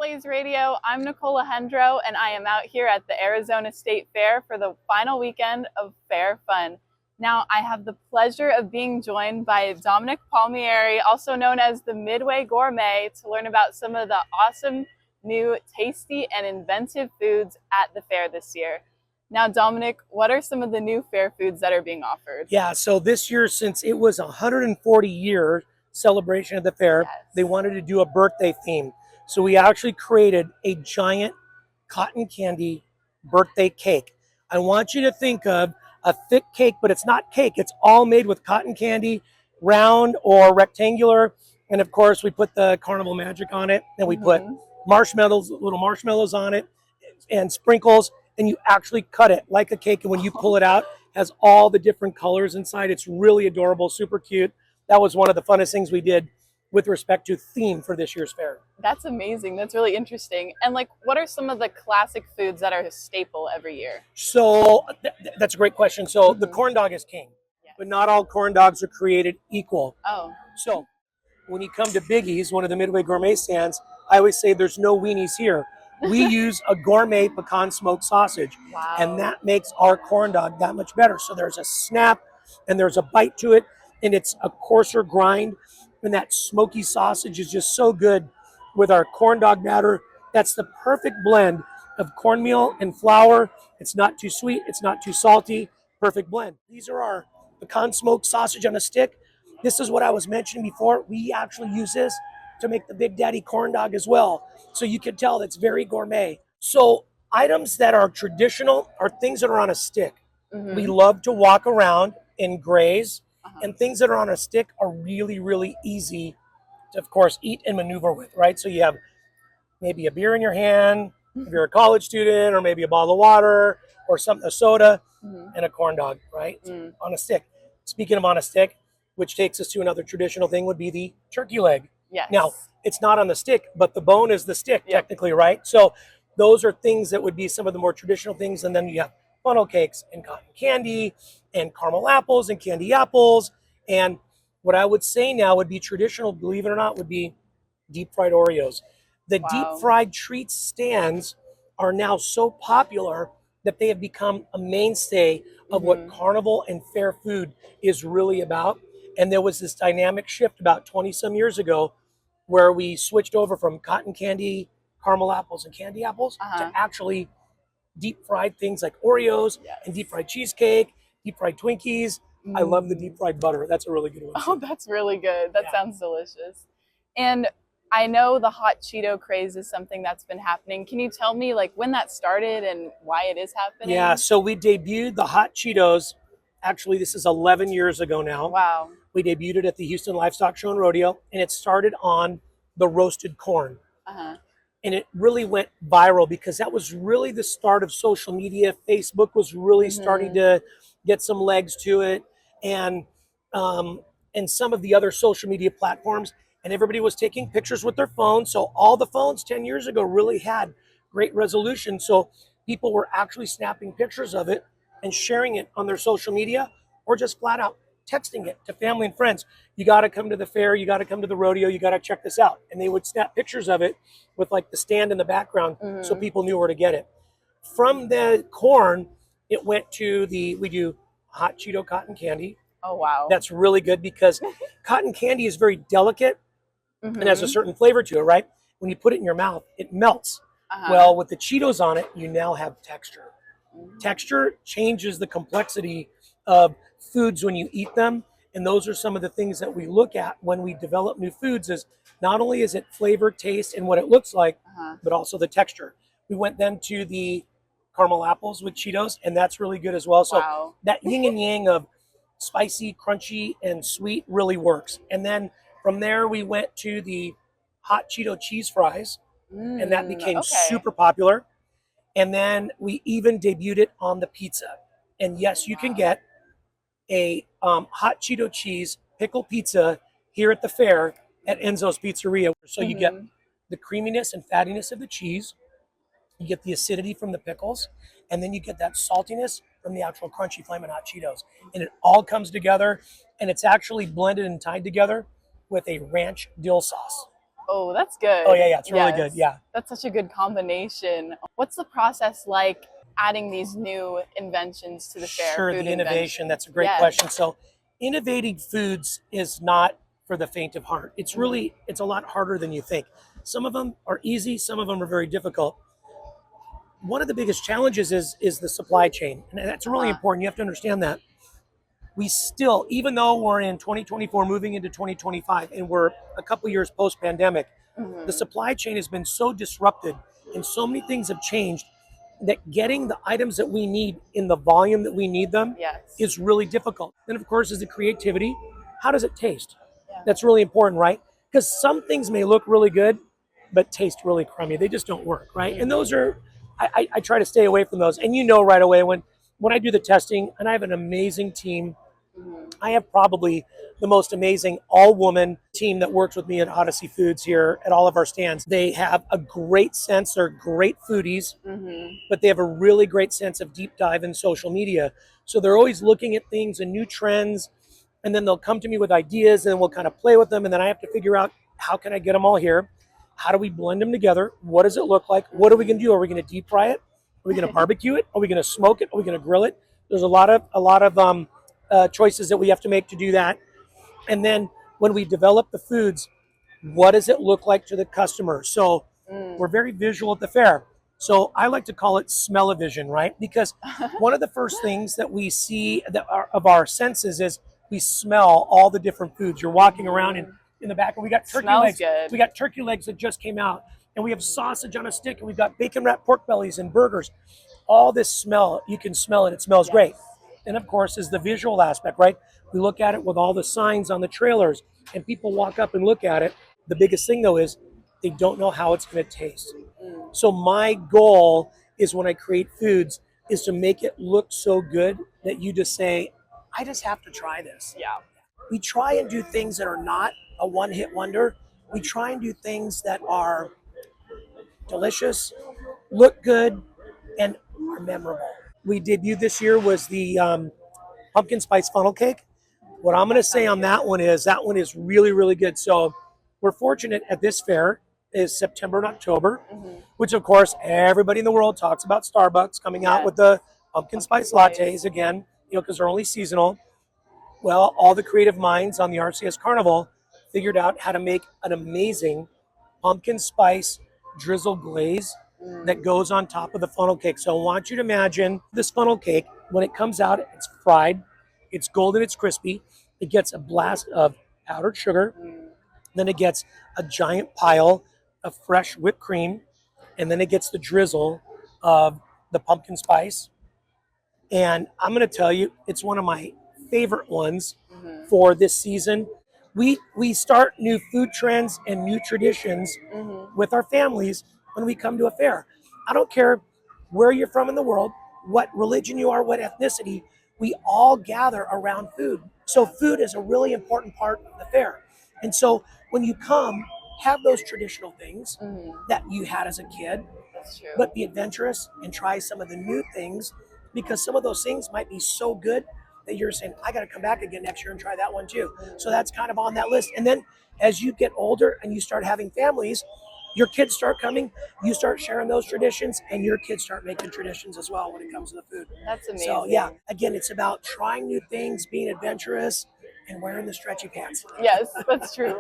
Blaze Radio. I'm Nicole LaHendro, and I am out here at the Arizona State Fair for the final weekend of Fair Fun. Now, I have the pleasure of being joined by Dominic Palmieri, also known as the Midway Gourmet, to learn about some of the awesome, new, tasty, and inventive foods at the fair this year. Now, Dominic, what are some of the new fair foods that are being offered? Yeah, so this year, since it was 140-year celebration of the fair, Yes. they wanted to do a birthday theme. So we actually created a giant cotton candy birthday cake. I want you to think of a thick cake, but it's not cake. It's all made with cotton candy, round or rectangular. And of course, we put the carnival magic on it, and we put marshmallows, little marshmallows on it, and sprinkles, and you actually cut it like a cake. And when you pull it out, it has all the different colors inside. It's really adorable, super cute. That was one of the funnest things we did with respect to theme for this year's fair. That's amazing. That's really interesting. And what are some of the classic foods that are a staple every year? So that's a great question. So the corn dog is king, but not all corn dogs are created equal. Oh. So when you come to Biggie's, one of the Midway Gourmet stands, I always say there's no weenies here. We use a gourmet pecan smoked sausage, and that makes our corn dog that much better. So there's a snap and there's a bite to it, and it's a coarser grind, and that smoky sausage is just so good with our corn dog batter. That's the perfect blend of cornmeal and flour. It's not too sweet, it's not too salty, perfect blend. These are our pecan smoked sausage on a stick. This is what I was mentioning before. We actually use this to make the Big Daddy corn dog as well. So you can tell that's very gourmet. So items that are traditional are things that are on a stick. We love to walk around and graze, and things that are on a stick are really, really easy to, of course, eat and maneuver with, right? So you have maybe a beer in your hand, if you're a college student, or maybe a bottle of water, or something, a soda, and a corn dog, right? On a stick. Speaking of on a stick, which takes us to another traditional thing, would be the turkey leg. Yes. Now, it's not on the stick, but the bone is the stick, technically, right? So those are things that would be some of the more traditional things. And then you have funnel cakes and cotton candy and caramel apples and candy apples. And what I would say now would be traditional, believe it or not, would be deep fried Oreos. The deep fried treat stands are now so popular that they have become a mainstay of what carnival and fair food is really about. And there was this dynamic shift about 20 some years ago where we switched over from cotton candy, caramel apples, and candy apples to actually deep fried things like Oreos and deep fried cheesecake, deep fried Twinkies. I love the deep fried butter. That's a really good one. Oh, that's really good. That sounds delicious. And I know the hot Cheeto craze is something that's been happening. Can you tell me when that started and why it is happening? Yeah, so we debuted the hot Cheetos. Actually, this is 11 years ago now. Wow. We debuted it at the Houston Livestock Show and Rodeo, and it started on the roasted corn. And it really went viral because that was really the start of social media. Facebook was really starting to get some legs to it, and some of the other social media platforms. And everybody was taking pictures with their phones. So all the phones 10 years ago really had great resolution. So people were actually snapping pictures of it and sharing it on their social media, or just flat out texting it to family and friends. You got to come to the fair. You got to come to the rodeo. You got to check this out. And they would snap pictures of it with the stand in the background so people knew where to get it. From the corn, it went to we do hot Cheeto cotton candy. Oh, wow. That's really good because cotton candy is very delicate and has a certain flavor to it, right? When you put it in your mouth, it melts. Well, with the Cheetos on it, you now have texture. Texture changes the complexity of foods when you eat them, and those are some of the things that we look at when we develop new foods. Is not only is it flavor, taste, and what it looks like, but also the texture. We went then to the caramel apples with Cheetos, and that's really good as well. So that yin and yang of spicy, crunchy, and sweet really works. And then from there we went to the hot Cheeto cheese fries, and that became super popular. And then we even debuted it on the pizza. And yes, you can get a hot Cheeto cheese pickle pizza here at the fair at Enzo's Pizzeria. So you get the creaminess and fattiness of the cheese, you get the acidity from the pickles, and then you get that saltiness from the actual crunchy Flamin' Hot Cheetos. And it all comes together, and it's actually blended and tied together with a ranch dill sauce. Oh, that's good. Oh yeah, it's really good. Yeah. That's such a good combination. What's the process like adding these new inventions to the fair? Sure, Food the innovation. That's a great Yes. question. So, innovating foods is not for the faint of heart. It's really, it's a lot harder than you think. Some of them are easy, some of them are very difficult. One of the biggest challenges is the supply chain, and that's really important. You have to understand that we still, even though we're in 2024, moving into 2025, and we're a couple years post-pandemic, the supply chain has been so disrupted, and so many things have changed that getting the items that we need in the volume that we need them is really difficult. Then, of course, is the creativity. How does it taste? Yeah. That's really important, right? Because some things may look really good, but taste really crummy. They just don't work, right? And those are, I try to stay away from those. And you know right away when I do the testing, and I have an amazing team. I have probably the most amazing all-woman team that works with me at Odyssey Foods here at all of our stands. They have a great sense. They're great foodies, but they have a really great sense of deep dive in social media. So they're always looking at things and new trends, and then they'll come to me with ideas, and we'll kind of play with them, and then I have to figure out, how can I get them all here? How do we blend them together? What does it look like? What are we going to do? Are we going to deep fry it? Are we going to barbecue it? Are we going to smoke it? Are we going to grill it? There's a lot of choices that we have to make to do that. And then when we develop the foods, what does it look like to the customer? So we're very visual at the fair. So I like to call it smell-o-vision, right? Because one of the first things that we see of our senses is we smell all the different foods. You're walking around in the back, and we got turkey legs. Good. We got turkey legs that just came out, and we have sausage on a stick, and we've got bacon wrapped pork bellies and burgers. All this smell, you can smell it. It smells great. And of course is the visual aspect, right? We look at it with all the signs on the trailers, and people walk up and look at it. The biggest thing though is they don't know how it's going to taste. So my goal is, when I create foods, is to make it look so good that you just say, I just have to try this. Yeah. We try and do things that are not a one-hit wonder. We try and do things that are delicious, look good, and are memorable. We debuted this year was the pumpkin spice funnel cake. What I'm going to say on that one is really, really good. So we're fortunate at this fair is September and October, which of course everybody in the world talks about. Starbucks coming out with the pumpkin spice lattes again, because they're only seasonal. Well, all the creative minds on the RCS Carnival figured out how to make an amazing pumpkin spice drizzle glaze that goes on top of the funnel cake. So I want you to imagine this funnel cake. When it comes out, it's fried, it's golden, it's crispy. It gets a blast of powdered sugar. Then it gets a giant pile of fresh whipped cream. And then it gets the drizzle of the pumpkin spice. And I'm going to tell you, it's one of my favorite ones for this season. We start new food trends and new traditions with our families when we come to a fair. I don't care where you're from in the world, what religion you are, what ethnicity, we all gather around food. So food is a really important part of the fair. And so when you come, have those traditional things that you had as a kid, That's true. but be adventurous and try some of the new things, because some of those things might be so good that you're saying, I got to come back again next year and try that one too. So that's kind of on that list. And then as you get older and you start having families, your kids start coming, you start sharing those traditions, and your kids start making traditions as well when it comes to the food. That's amazing. So yeah, again, it's about trying new things, being adventurous, and wearing the stretchy pants. Yes, that's true.